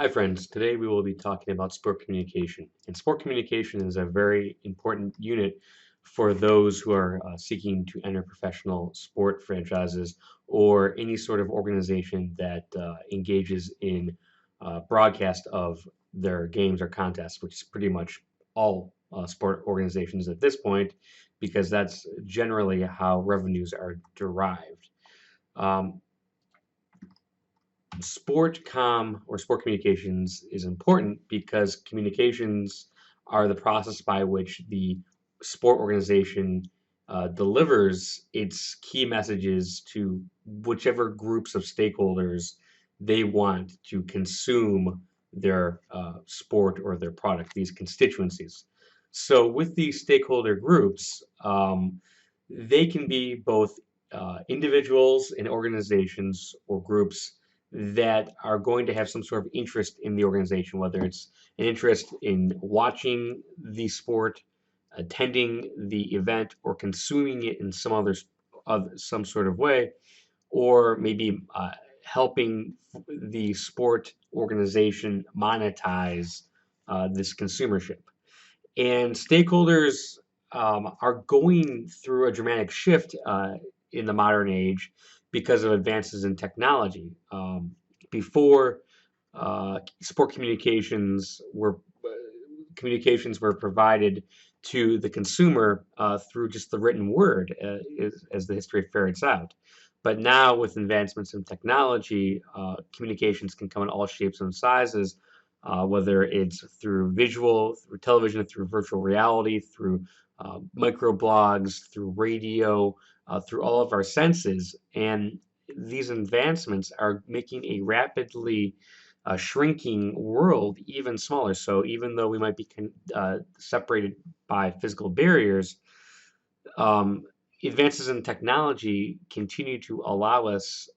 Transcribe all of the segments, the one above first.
Hi, friends. Today we will be talking about sport communication. And sport communication is a very important unit for those who are seeking to enter professional sport franchises or any sort of organization that engages in broadcast of their games or contests, which is pretty much all sport organizations at this point, because that's generally how revenues are derived. Um, Sport com or sport communications is important because communications are the process by which the sport organization delivers its key messages to whichever groups of stakeholders they want to consume their sport or their product, these constituencies. So, with these stakeholder groups, they can be both individuals and organizations or groups that are going to have some sort of interest in the organization, whether it's an interest in watching the sport, attending the event, or consuming it in some sort of way, or maybe helping the sport organization monetize this consumership. And stakeholders are going through a dramatic shift in the modern age because of advances in technology. Before sport communications were provided to the consumer through just the written word, as the history ferrets out. But now, with advancements in technology, communications can come in all shapes and sizes, whether it's through visual, through television, through virtual reality, through microblogs, through radio, through all of our senses. And these advancements are making a rapidly shrinking world even smaller. So even though we might be separated by physical barriers, um, advances in technology continue to allow us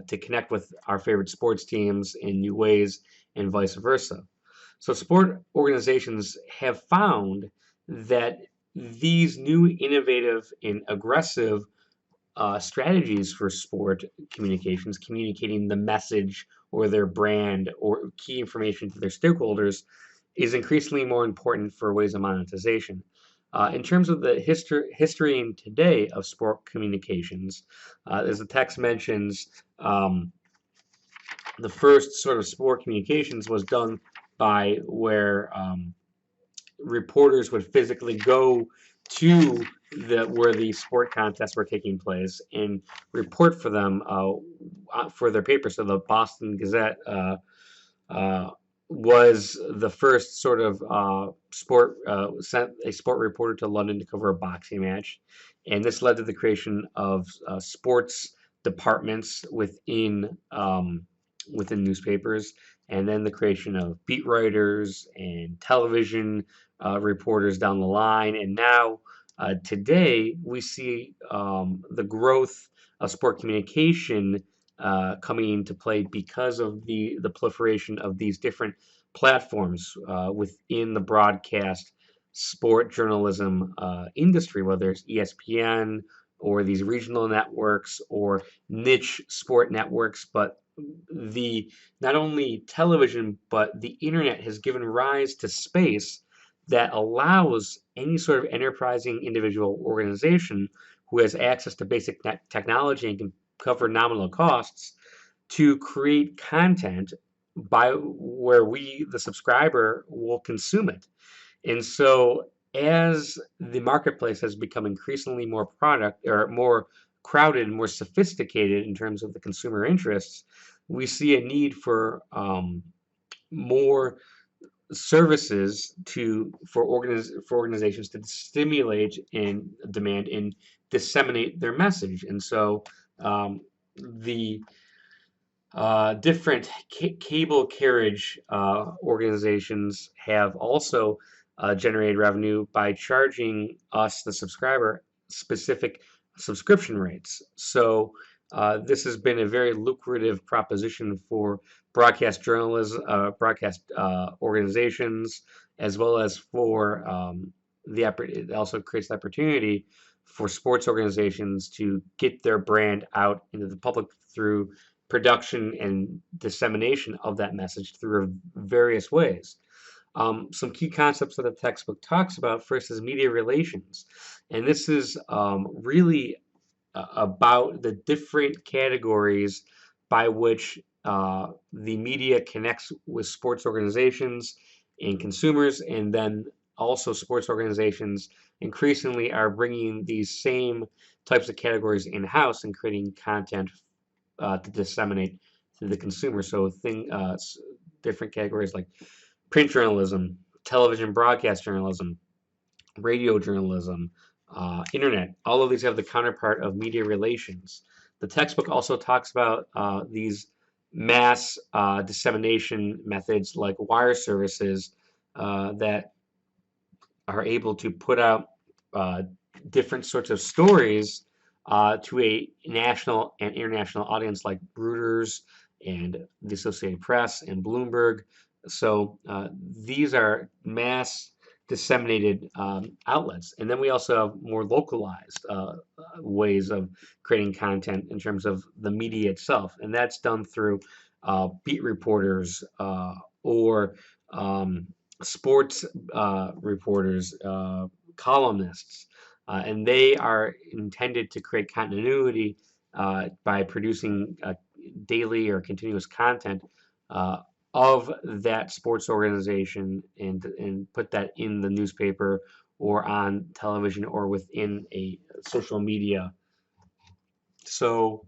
to connect with our favorite sports teams in new ways and vice versa. So sport organizations have found that these new innovative and aggressive strategies for sport communications, communicating the message or their brand or key information to their stakeholders, is increasingly more important for ways of monetization. In terms of the history and today of sport communications, as the text mentions, the first sort of sport communications was done by where reporters would physically go to where the sport contests were taking place and report for them for their paper. So the Boston Gazette uh, was the first sort of sent a sport reporter to London to cover a boxing match, and this led to the creation of sports departments within newspapers, and then the creation of beat writers and television reporters down the line, and now today we see the growth of sport communication coming into play because of the proliferation of these different platforms within the broadcast sport journalism industry, whether it's ESPN or these regional networks or niche sport networks. But the not only television but the internet has given rise to space that allows any sort of enterprising individual organization who has access to basic technology and can cover nominal costs to create content by where we, the subscriber, will consume it. And so as the marketplace has become increasingly more product or more crowded and more sophisticated in terms of the consumer interests, we see a need for more services for organizations to stimulate and demand and disseminate their message. And so the different cable carriage organizations have also generated revenue by charging us, the subscriber, specific subscription rates. So this has been a very lucrative proposition for broadcast journalism, broadcast organizations, as well as for it also creates the opportunity for sports organizations to get their brand out into the public through production and dissemination of that message through various ways. Some key concepts that the textbook talks about first is media relations. And this is really about the different categories by which the media connects with sports organizations and consumers, and then also sports organizations increasingly are bringing these same types of categories in-house and creating content to disseminate to the consumer. So different categories like print journalism, television broadcast journalism, radio journalism, internet. All of these have the counterpart of media relations. The textbook also talks about these mass dissemination methods like wire services that are able to put out uh, different sorts of stories to a national and international audience like Reuters and the Associated Press and Bloomberg. So these are mass disseminated outlets. And then we also have more localized ways of creating content in terms of the media itself. And that's done through beat reporters or sports reporters, columnists, and they are intended to create continuity by producing daily or continuous content uh, of that sports organization and put that in the newspaper or on television or within a social media. So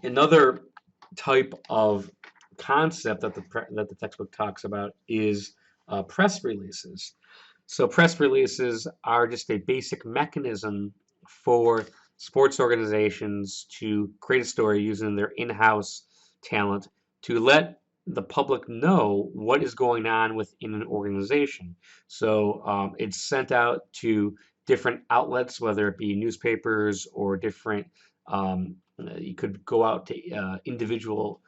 another type of concept that the textbook talks about is press releases. So press releases are just a basic mechanism for sports organizations to create a story using their in-house talent to let the public know what is going on within an organization. So it's sent out to different outlets, whether it be newspapers or different. You could go out to individual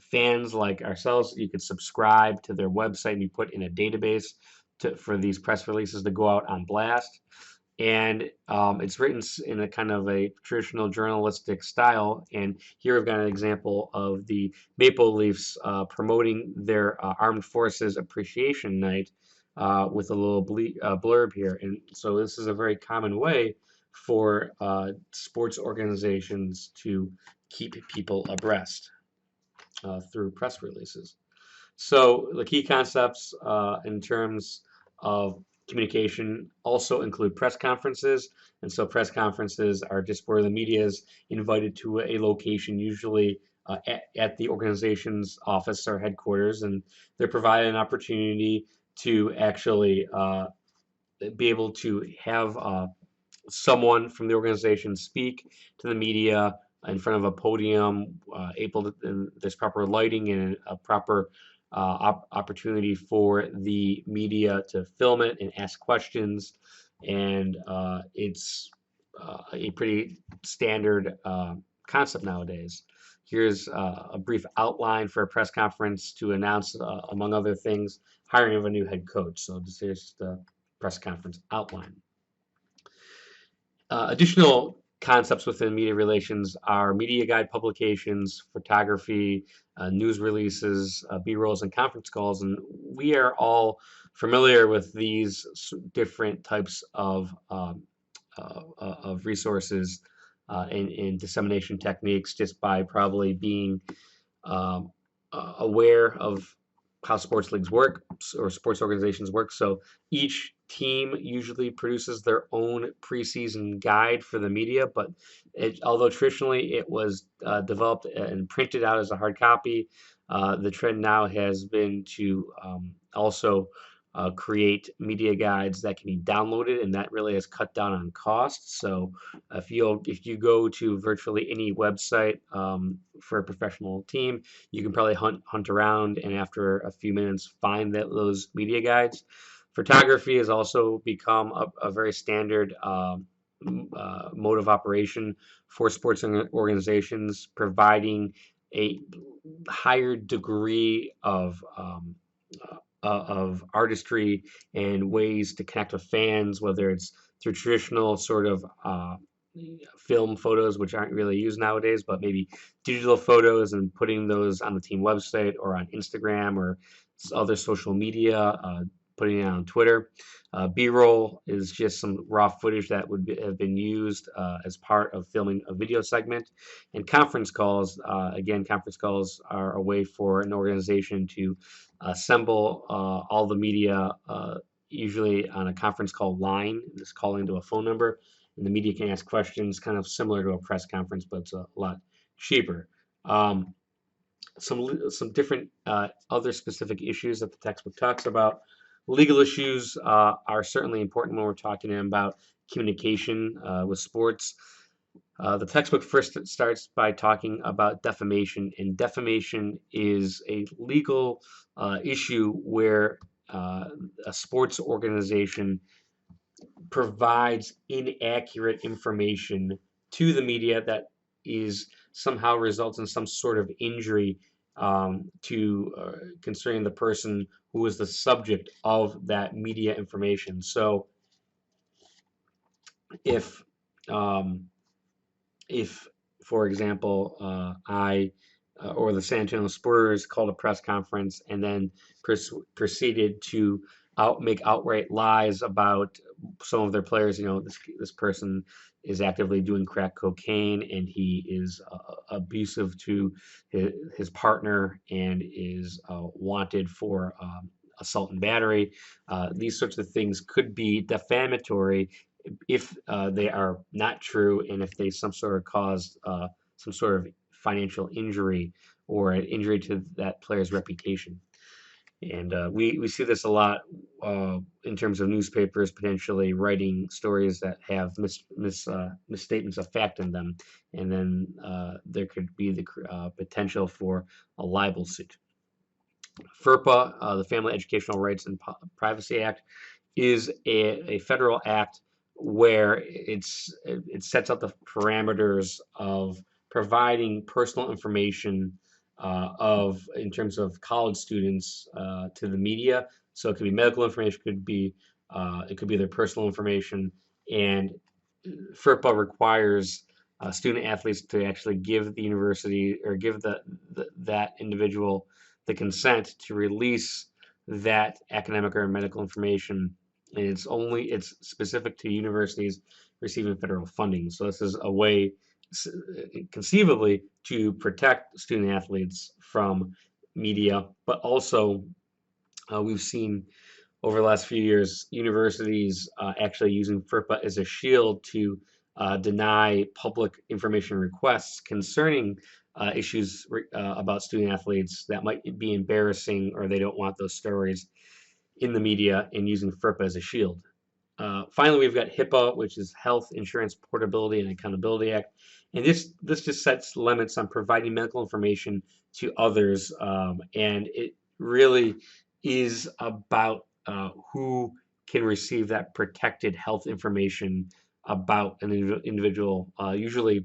fans like ourselves. You could subscribe to their website and you put in a database for these press releases to go out on blast. And it's written in a kind of a traditional journalistic style. And here we've got an example of the Maple Leafs promoting their Armed Forces Appreciation Night with a little blurb here. And so this is a very common way for sports organizations to keep people abreast through press releases. So the key concepts in terms of communication also include press conferences. And so press conferences are just where the media is invited to a location, usually at the organization's office or headquarters, and they're provided an opportunity to actually be able to have someone from the organization speak to the media in front of a podium, able to, and there's proper lighting and a proper opportunity for the media to film it and ask questions. And it's a pretty standard concept nowadays. Here's a brief outline for a press conference to announce, among other things, hiring of a new head coach. So this is the press conference outline. Additional concepts within media relations are media guide publications, photography, news releases, B-rolls, and conference calls. And we are all familiar with these different types of resources and dissemination techniques just by probably being um, aware of how sports leagues work or sports organizations work. So each team usually produces their own preseason guide for the media, but although traditionally it was developed and printed out as a hard copy, the trend now has been to also create media guides that can be downloaded, and that really has cut down on costs. So if you go to virtually any website for a professional team, you can probably hunt around and after a few minutes find those media guides. Photography has also become a very standard mode of operation for sports organizations, providing a higher degree of artistry and ways to connect with fans, whether it's through traditional sort of film photos, which aren't really used nowadays, but maybe digital photos and putting those on the team website or on Instagram or other social media, putting it on Twitter. B-roll is just some raw footage that would have been used as part of filming a video segment. And conference calls, again, conference calls are a way for an organization to assemble all the media, usually on a conference call line, just calling to a phone number, and the media can ask questions, kind of similar to a press conference, but it's a lot cheaper. Um, some different other specific issues that the textbook talks about. Legal issues are certainly important when we're talking about communication with sports. The textbook first starts by talking about defamation, and defamation is a legal issue where a sports organization provides inaccurate information to the media that is somehow results in some sort of injury to concerning the person who is the subject of that media information. So if um, if, for example, I or the San Antonio Spurs called a press conference and then proceeded to make outright lies about some of their players. This person is actively doing crack cocaine and he is abusive to his partner and is wanted for assault and battery. These sorts of things could be defamatory if they are not true and if they some sort of caused some sort of financial injury or an injury to that player's reputation. And we see this a lot in terms of newspapers potentially writing stories that have misstatements of fact in them, and then there could be the potential for a libel suit. FERPA, the Family Educational Rights and Privacy Act, is a federal act where it sets out the parameters of providing personal information in terms of college students to the media. So it could be medical information, it could be their personal information, and FERPA requires student athletes to actually give the university or give that individual the consent to release that academic or medical information. And it's specific to universities receiving federal funding. So this is a way conceivably to protect student athletes from media, but also we've seen over the last few years universities actually using FERPA as a shield to deny public information requests concerning issues about student athletes that might be embarrassing or they don't want those stories in the media, and using FERPA as a shield. Finally, we've got HIPAA, which is Health Insurance Portability and Accountability Act, and this just sets limits on providing medical information to others, and it really is about who can receive that protected health information about an individual, usually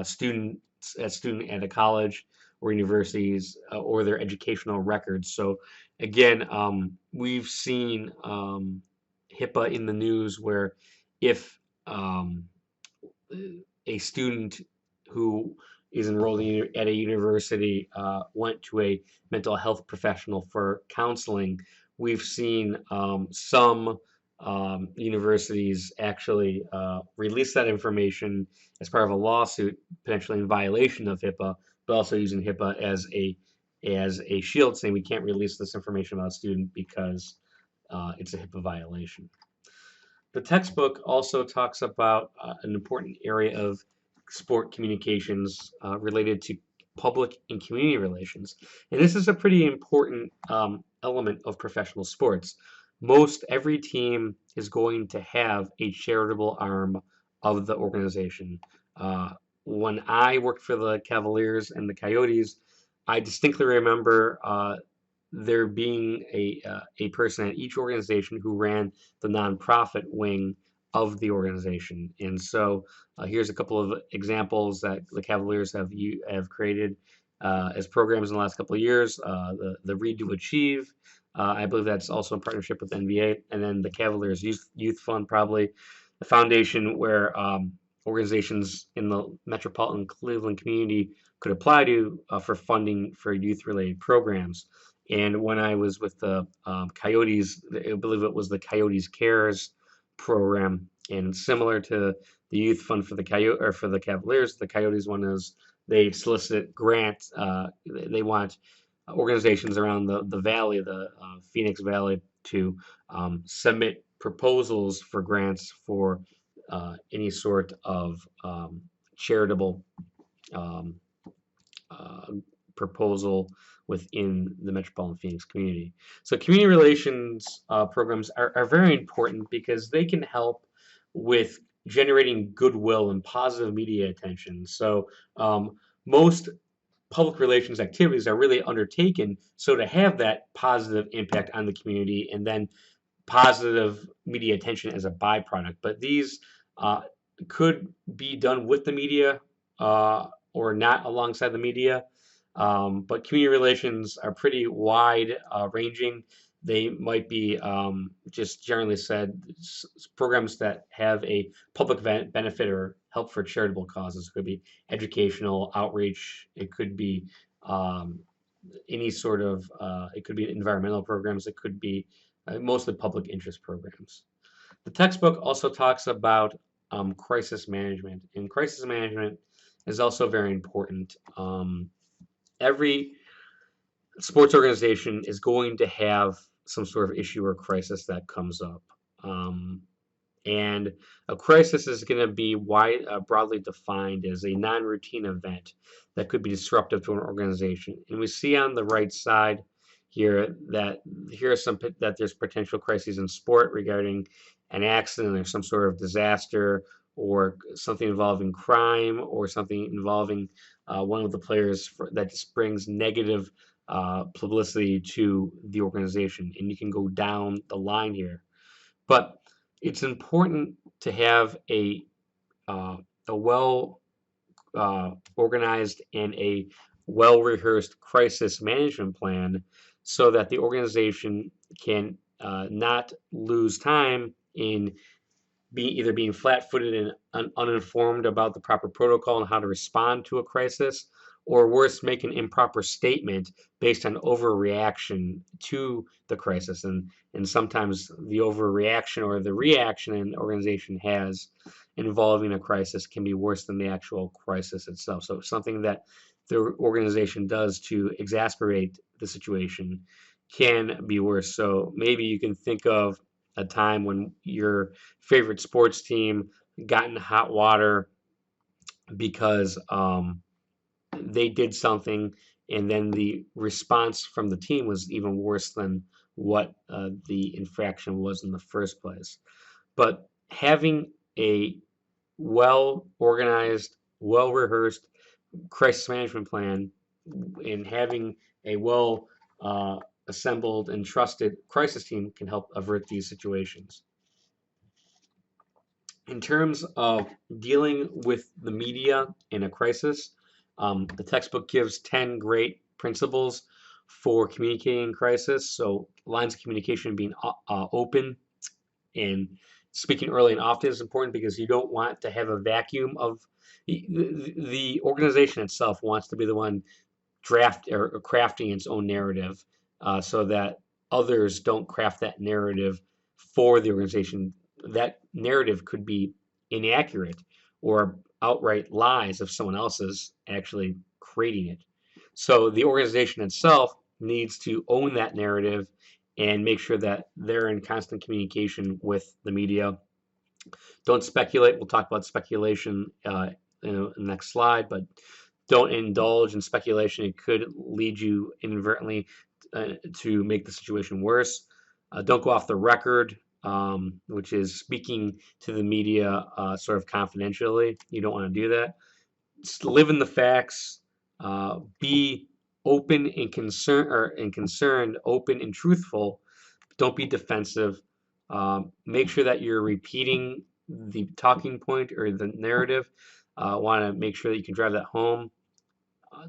student at a college or universities or their educational records. So again, we've seen HIPAA in the news where if a student who is enrolled at a university went to a mental health professional for counseling, we've seen some universities actually release that information as part of a lawsuit, potentially in violation of HIPAA, but also using HIPAA as a shield, saying we can't release this information about a student because it's a HIPAA violation. The textbook also talks about an important area of sport communications related to public and community relations. And this is a pretty important element of professional sports. Most every team is going to have a charitable arm of the organization. When I worked for the Cavaliers and the Coyotes, I distinctly remember there being a person at each organization who ran the nonprofit wing of the organization. And so here's a couple of examples that the Cavaliers have created as programs in the last couple of years. The Read to Achieve, I believe that's also in partnership with NBA, and then the Cavaliers Youth Fund, probably the foundation where organizations in the metropolitan Cleveland community could apply to for funding for youth-related programs. And when I was with the Coyotes, I believe it was the Coyotes Cares program, and similar to the Youth Fund for the for the Cavaliers, the Coyotes one is they solicit grants. They want organizations around the valley, the Phoenix Valley, to submit proposals for grants for any sort of charitable um, uh, proposal within the metropolitan Phoenix community. So community relations programs are very important because they can help with generating goodwill and positive media attention. So most public relations activities are really undertaken so to have that positive impact on the community and then positive media attention as a byproduct. But these uh, could be done with the media or not alongside the media. But community relations are pretty wide ranging. They might be just generally said programs that have a public benefit or help for charitable causes. It could be educational outreach. It could be um, any sort of it could be environmental programs. It could be mostly public interest programs. The textbook also talks about crisis management, and crisis management is also very important. Every sports organization is going to have some sort of issue or crisis that comes up. Um, and a crisis is going to be broadly defined as a non-routine event that could be disruptive to an organization. And we see on the right side here that here are some that there's potential crises in sport regarding an accident or some sort of disaster or something involving crime or something involving one of the players that just brings negative publicity to the organization. And you can go down the line here. But it's important to have uh, a well organized and a well rehearsed crisis management plan so that the organization can not lose time in either being flat-footed and uninformed about the proper protocol and how to respond to a crisis, or worse, make an improper statement based on overreaction to the crisis. And sometimes the overreaction or the reaction an organization has involving a crisis can be worse than the actual crisis itself. So something that the organization does to exacerbate the situation can be worse. So maybe you can think of a time when your favorite sports team got in hot water because they did something, and then the response from the team was even worse than what the infraction was in the first place. But having a well organized, well rehearsed crisis management plan and having a well assembled and trusted crisis team can help avert these situations. In terms of dealing with the media in a crisis, the textbook gives 10 great principles for communicating in crisis. So lines of communication being open and speaking early and often is important because you don't want to have a vacuum of the organization itself wants to be the one crafting its own narrative so that others don't craft that narrative for the organization. That narrative could be inaccurate or outright lies if someone else is actually creating it. So the organization itself needs to own that narrative and make sure that they're in constant communication with the media. Don't speculate. We'll talk about speculation in the next slide, but don't indulge in speculation. It could lead you inadvertently to make the situation worse. Don't go off the record, which is speaking to the media sort of confidentially. You don't want to do that. Just live in the facts. Be open and concerned, open and truthful. Don't be defensive. Make sure that you're repeating the talking point or the narrative. Want to make sure that you can drive that home.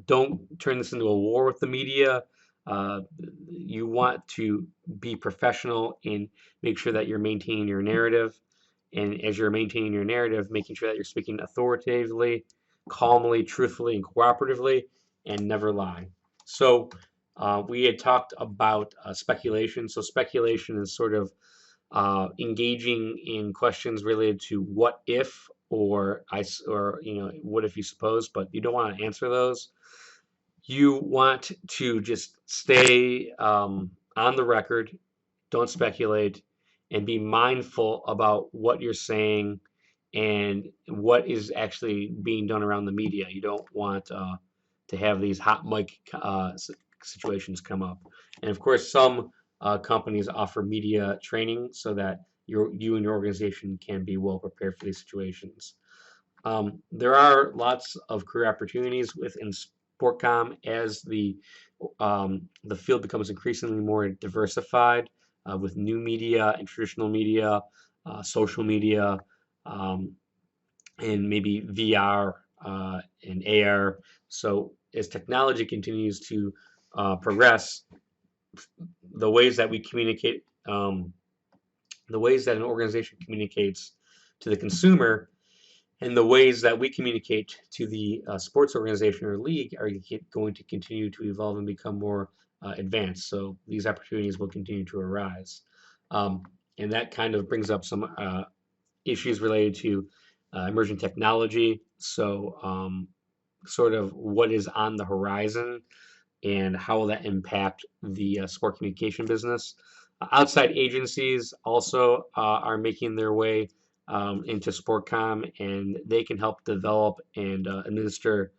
Don't turn this into a war with the media. You want to be professional and make sure that you're maintaining your narrative. And as you're maintaining your narrative, making sure that you're speaking authoritatively, calmly, truthfully, and cooperatively, and never lie. So we had talked about speculation. So speculation is sort of engaging in questions related to what if, or what if you suppose, but you don't want to answer those. You want to just stay on the record, don't speculate, and be mindful about what you're saying and what is actually being done around the media. You don't want to have these hot mic situations come up. And of course, some companies offer media training so that you and your organization can be well prepared for these situations. There are lots of career opportunities within Sportcom as the field becomes increasingly more diversified with new media and traditional media, social media, um, and maybe VR and AR. So as technology continues to progress, the ways that we communicate, the ways that an organization communicates to the consumer and the ways that we communicate to the sports organization or league are going to continue to evolve and become more advanced. So these opportunities will continue to arise. Um, and that kind of brings up some issues related to emerging technology. So, sort of what is on the horizon and how will that impact the sport communication business. Outside agencies also are making their way into Sportcom, and they can help develop and administer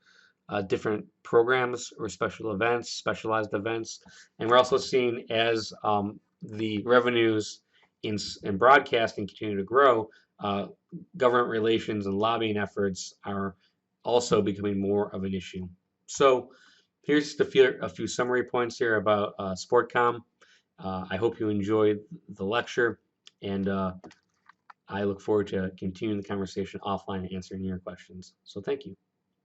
different programs or special events, specialized events. And we're also seeing as the revenues in broadcasting continue to grow, uh, government relations and lobbying efforts are also becoming more of an issue. So here's a few summary points here about Sportcom. I hope you enjoyed the lecture, and I look forward to continuing the conversation offline and answering your questions. So thank you.